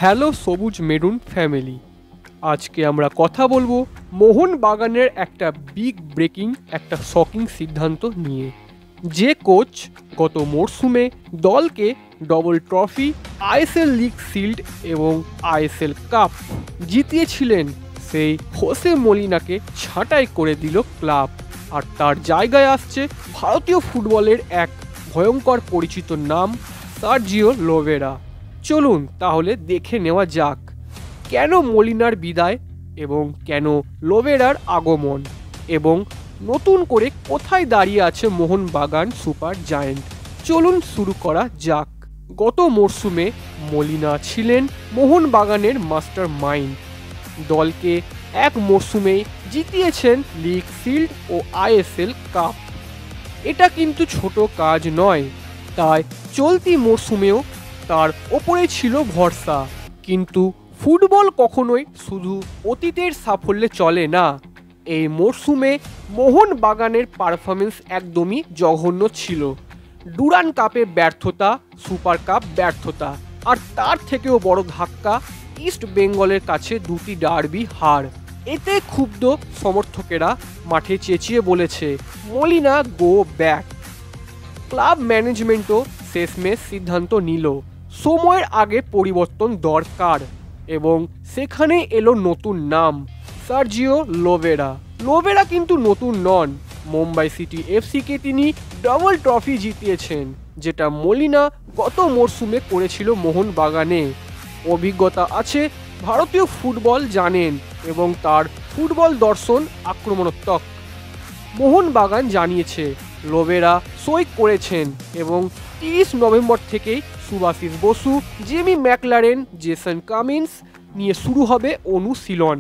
Hello সবুজ maroon family. আজকে আমরা কথা বলবো মোহনবাগানের একটা বিগ ব্রেকিং একটা শকিং সিদ্ধান্ত নিয়ে। যে কোচ গত মরশুমে দলকে double trophy, ISL league shield এবং আইএসএল কাপ জিতিয়েছিলেন, সেই হোসে মলিনাকে ছাঁটাই করে দিল ক্লাব। আর তার জায়গায় আসছে ভারতীয় ফুটবলের এক ভয়ঙ্কর পরিচিত নাম, সার্জিও লোবেরা। চলুন তাহলে দেখে নেওয়া যাক কেন মলিনার বিদায় এবং কেন লোবেরার আগমন, এবং নতুন করে কোথায় দাঁড়িয়ে আছে মোহনবাগান সুপার জায়েন্ট। চলুন শুরু করা যাক। গত মরশুমে মলিনা ছিলেন মোহনবাগানের মাস্টার মাইন্ড। দলকে এক মরশুমেই জিতিয়েছেন লিগ শিল্ড ও আইএসএল কাপ। এটা কিন্তু ছোট কাজ নয়, তাই চলতি মরশুমেও তার ওপরে ছিল ভরসা। কিন্তু ফুটবল কখনোই শুধু অতীতের সাফল্যে চলে না। এই মরশুমে মোহনবাগানের পারফরমেন্স একদমই জঘন্য ছিল। ডুরান কাপে ব্যর্থতা, সুপার কাপ ব্যর্থতা, আর তার থেকেও বড় ধাক্কা ইস্ট বেঙ্গলের কাছে দুটি ডার্বি হার। এতে ক্ষুব্ধ সমর্থকেরা মাঠে চেঁচিয়ে বলেছে, মলিনা গো ব্যাক। ক্লাব ম্যানেজমেন্টও শেষমেশ সিদ্ধান্ত নিল সময়ের আগে পরিবর্তন দরকার, এবং সেখানে এলো নতুন নাম, সার্জিও লোবেরা। লোবেরা কিন্তু নতুন নন। মুম্বাই সিটি এফসিকে তিনি ডাবল ট্রফি জিতিয়েছেন, যেটা মলিনা গত মরশুমে করেছিল মোহনবাগানে। অভিজ্ঞতা আছে, ভারতীয় ফুটবল জানেন এবং তার ফুটবল দর্শন আক্রমণাত্মক। মোহনবাগান জানিয়েছে লোবেরা সই করেছেন, এবং 30 নভেম্বর থেকেই Subhashis Basu, Jamie McLaren, Jason Cummins নিয়ে শুরু হবে অনুশীলন।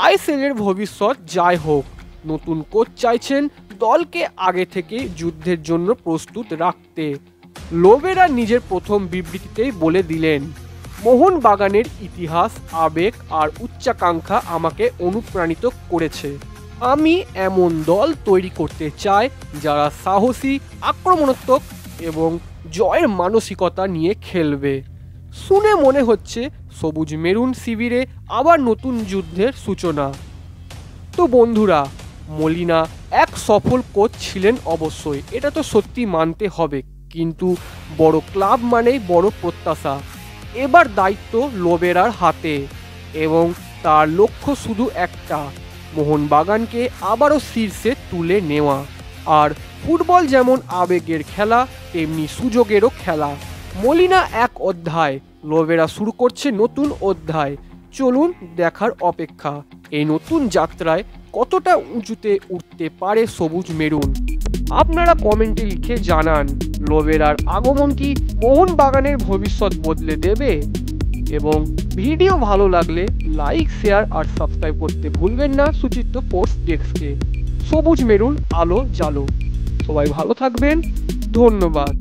আইএসএলের ভবিষ্যৎ যাই হোক, নতুন কোচ চাইছেন দলকে আগে থেকে যুদ্ধের জন্য প্রস্তুত রাখতে। লোবেরা নিজের প্রথম বিবৃতিতেই বলে দিলেন, মোহনবাগানের ইতিহাস, আবেগ আর উচ্চাকাঙ্ক্ষা আমাকে অনুপ্রাণিত করেছে। আমি এমন দল তৈরি করতে চাই যারা সাহসী, আক্রমণাত্মক এবং জয়ের মানসিকতা নিয়ে খেলবে। শুনে মনে হচ্ছে সবুজ মেরুন শিবিরে আবার নতুন যুদ্ধের সূচনা। তো বন্ধুরা, মলিনা এক সফল কোচ ছিলেন অবশ্যই, এটা তো সত্যি মানতে হবে, কিন্তু বড় ক্লাব মানেই বড় প্রত্যাশা। এবার দায়িত্ব লোবেরার হাতে, এবং তার লক্ষ্য শুধু একটা, মোহনবাগানকে আবারও শীর্ষে তুলে নেওয়া। আর ফুটবল যেমন আবেগের খেলা, তেমনি সুযোগেরও খেলা। মলিনা এক অধ্যায়, লোবেরা শুরু করছে নতুন অধ্যায়। চলুন দেখার অপেক্ষা, এই নতুন যাত্রায় কতটা উঁচুতে উঠতে পারে সবুজ মেরুন। আপনারা কমেন্টে লিখে জানান, লোবেরার আগমন কি মোহনবাগানের ভবিষ্যৎ বদলে দেবে? এবং ভিডিও ভালো লাগলে লাইক, শেয়ার আর সাবস্ক্রাইব করতে ভুলবেন না সুচিত্র পোস্ট ডেস্ককে। সবুজ মেরুন, আলো জালো। সবাই ভালো থাকবেন, ধন্যবাদ।